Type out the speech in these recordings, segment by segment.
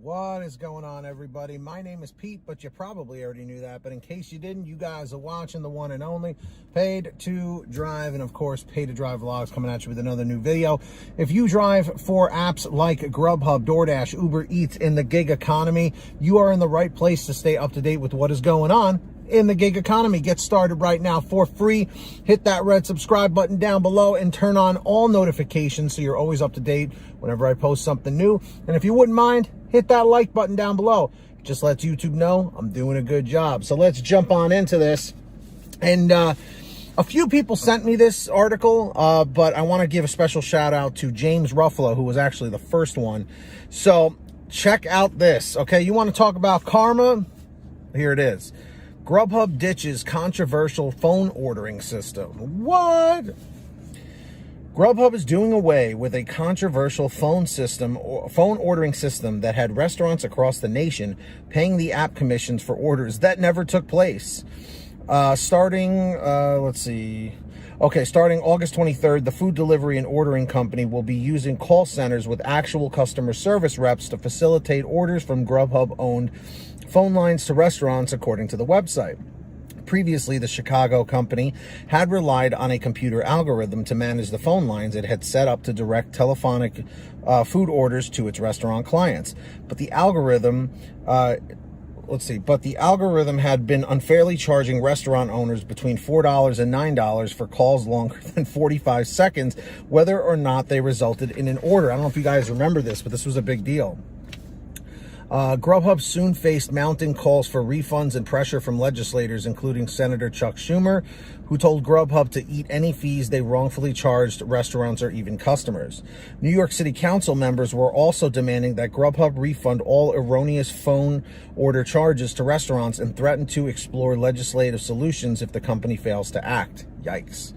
What is going on, everybody? My name is Pete, but you probably already knew that. But in case you didn't, you guys are watching the one and only Paid to Drive, and of course, Paid to Drive Vlogs coming at you with another new video. If you drive for apps like GrubHub, DoorDash, Uber Eats in the gig economy, you are in the right place to stay up to date with what is going on in the gig economy. Get started right now for free. Hit that red subscribe button down below and turn on all notifications so you're always up to date whenever I post something new. And if you wouldn't mind, hit that like button down below. It just lets YouTube know I'm doing a good job. So let's jump on into this. And a few people sent me this article, but I want to give a special shout out to James Ruffalo, who was actually the first one. So check out this, okay? You want to talk about karma? Here it is. GrubHub ditches controversial phone ordering system. What? GrubHub is doing away with a controversial phone ordering system that had restaurants across the nation paying the app commissions for orders that never took place. Starting August 23rd, the food delivery and ordering company will be using call centers with actual customer service reps to facilitate orders from GrubHub-owned phone lines to restaurants, according to the website. Previously, the Chicago company had relied on a computer algorithm to manage the phone lines it had set up to direct telephonic food orders to its restaurant clients. But the algorithm had been unfairly charging restaurant owners between $4 and $9 for calls longer than 45 seconds, whether or not they resulted in an order. I don't know if you guys remember this, but this was a big deal. GrubHub soon faced mounting calls for refunds and pressure from legislators, including Senator Chuck Schumer, who told GrubHub to eat any fees they wrongfully charged restaurants or even customers. New York City Council members were also demanding that GrubHub refund all erroneous phone order charges to restaurants and threatened to explore legislative solutions if the company fails to act. Yikes.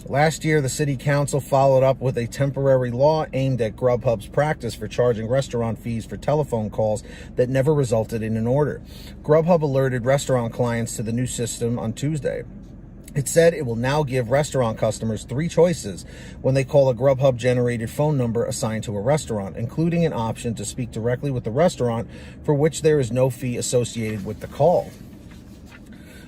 Last year, the city council followed up with a temporary law aimed at GrubHub's practice for charging restaurant fees for telephone calls that never resulted in an order. GrubHub alerted restaurant clients to the new system on Tuesday. It said it will now give restaurant customers 3 choices when they call a GrubHub-generated phone number assigned to a restaurant, including an option to speak directly with the restaurant, for which there is no fee associated with the call.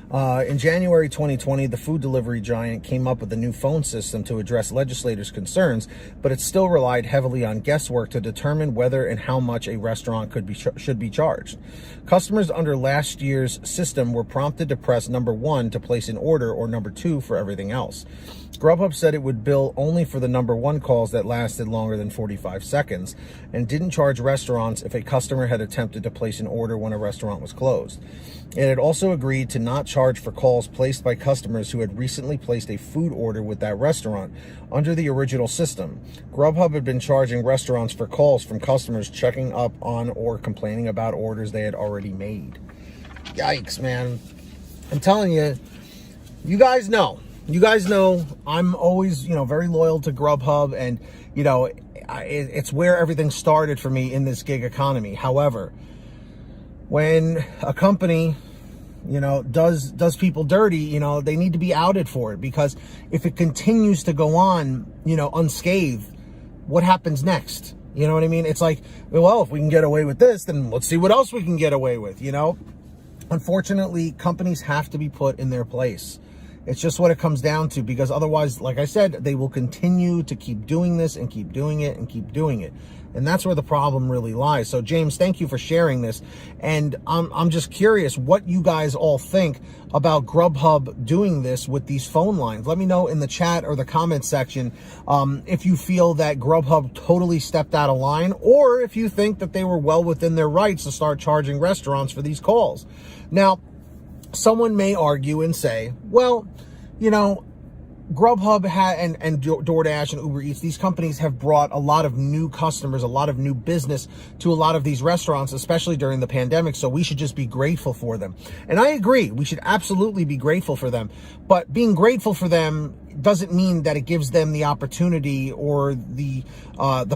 In January 2020, the food delivery giant came up with a new phone system to address legislators' concerns, but it still relied heavily on guesswork to determine whether and how much a restaurant should be charged. Customers under last year's system were prompted to press number 1 to place an order or number 2 for everything else. GrubHub said it would bill only for the number 1 calls that lasted longer than 45 seconds and didn't charge restaurants if a customer had attempted to place an order when a restaurant was closed. It had also agreed to not charge for calls placed by customers who had recently placed a food order with that restaurant. Under the original system, GrubHub had been charging restaurants for calls from customers checking up on or complaining about orders they had already made. Yikes, man. I'm telling you, you guys know I'm always, very loyal to GrubHub, and, it's where everything started for me in this gig economy. However, when a company, does people dirty, they need to be outed for it, because if it continues to go on, unscathed, what happens next? You know what I mean? It's like, well, if we can get away with this, then let's see what else we can get away with, Unfortunately, companies have to be put in their place. It's just what it comes down to, because otherwise, like I said, they will continue to keep doing this and keep doing it and keep doing it. And that's where the problem really lies. So, James, thank you for sharing this. And I'm just curious what you guys all think about GrubHub doing this with these phone lines. Let me know in the chat or the comment section if you feel that GrubHub totally stepped out of line, or if you think that they were well within their rights to start charging restaurants for these calls. Now, someone may argue and say, well, GrubHub and DoorDash and Uber Eats, these companies have brought a lot of new customers, a lot of new business to a lot of these restaurants, especially during the pandemic, so we should just be grateful for them. And I agree, we should absolutely be grateful for them. But being grateful for them doesn't mean that it gives them the opportunity or the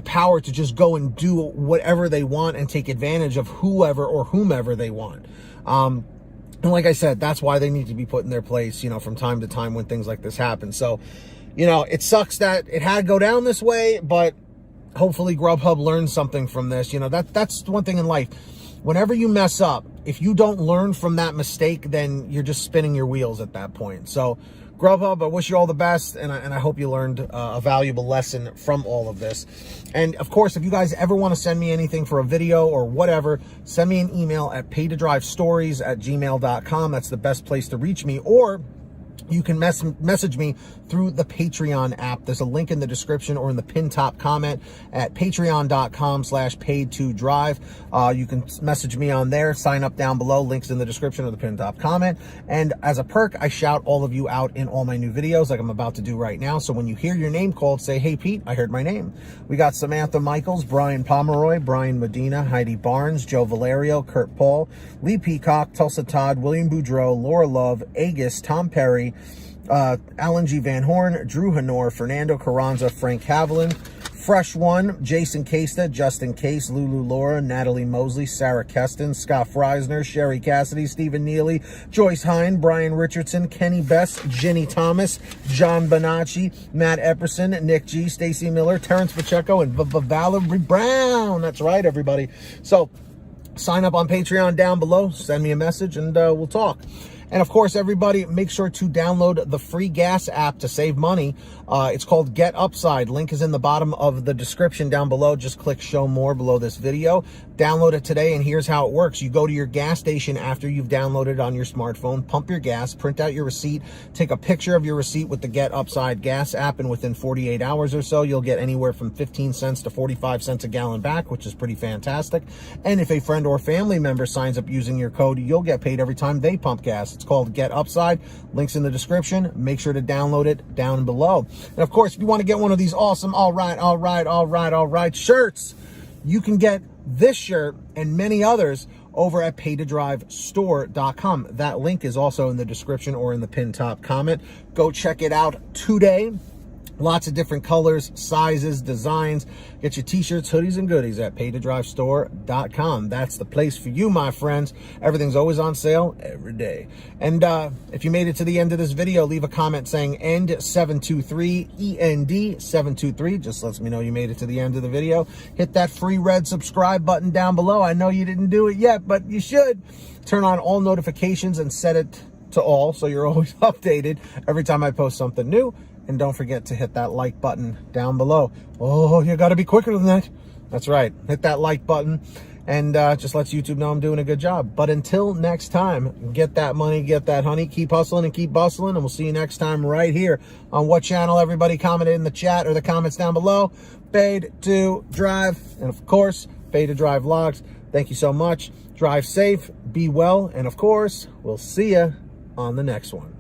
power to just go and do whatever they want and take advantage of whoever or whomever they want. And like I said, that's why they need to be put in their place, from time to time when things like this happen. So, it sucks that it had to go down this way, but hopefully GrubHub learns something from this. You know, that's one thing in life. Whenever you mess up, if you don't learn from that mistake, then you're just spinning your wheels at that point. So GrubHub, I wish you all the best, and I hope you learned a valuable lesson from all of this. And of course, if you guys ever want to send me anything for a video or whatever, send me an email at paydodrivestories@gmail.com. That's the best place to reach me. Or you can message me through the Patreon app. There's a link in the description or in the pinned top comment at patreon.com/paid2drive. You can message me on there, sign up down below, links in the description or the pinned top comment. And as a perk, I shout all of you out in all my new videos like I'm about to do right now. So when you hear your name called, say, hey, Pete, I heard my name. We got Samantha Michaels, Brian Pomeroy, Brian Medina, Heidi Barnes, Joe Valerio, Kurt Paul, Lee Peacock, Tulsa Todd, William Boudreau, Laura Love, Agus, Tom Perry, Alan G. Van Horn, Drew Hanor, Fernando Carranza, Frank Haviland, Fresh One, Jason Casta, Justin Case, Lulu Laura, Natalie Mosley, Sarah Keston, Scott Freisner, Sherry Cassidy, Stephen Neely, Joyce Hine, Brian Richardson, Kenny Best, Jenny Thomas, John Bonacci, Matt Epperson, Nick G, Stacy Miller, Terrence Pacheco, and Valerie Brown. That's right, everybody. So sign up on Patreon down below, send me a message, and we'll talk. And of course, everybody, make sure to download the free gas app to save money. It's called Get Upside. Link is in the bottom of the description down below. Just click show more below this video. Download it today, and here's how it works. You go to your gas station after you've downloaded it on your smartphone, pump your gas, print out your receipt, take a picture of your receipt with the Get Upside gas app, and within 48 hours or so, you'll get anywhere from 15 cents to 45 cents a gallon back, which is pretty fantastic. And if a friend or family member signs up using your code, you'll get paid every time they pump gas. It's called Get Upside. Links in the description. Make sure to download it down below. And of course, if you want to get one of these awesome all right shirts, you can get this shirt and many others over at paydodrivestore.com. That link is also in the description or in the pinned top comment. Go check it out today. Lots of different colors, sizes, designs. Get your t-shirts, hoodies, and goodies at paydodrivestore.com. That's the place for you, my friends. Everything's always on sale every day. And if you made it to the end of this video, leave a comment saying END723, END723. Just lets me know you made it to the end of the video. Hit that free red subscribe button down below. I know you didn't do it yet, but you should. Turn on all notifications and set it to all so you're always updated every time I post something new. And don't forget to hit that like button down below. Oh, you got to be quicker than that. That's right. Hit that like button and just lets YouTube know I'm doing a good job. But until next time, get that money, get that honey, keep hustling and keep bustling. And we'll see you next time right here on what channel. Everybody commented in the chat or the comments down below. Paid to Drive. And of course, Paid to Drive Vlogs. Thank you so much. Drive safe, be well. And of course, we'll see you on the next one.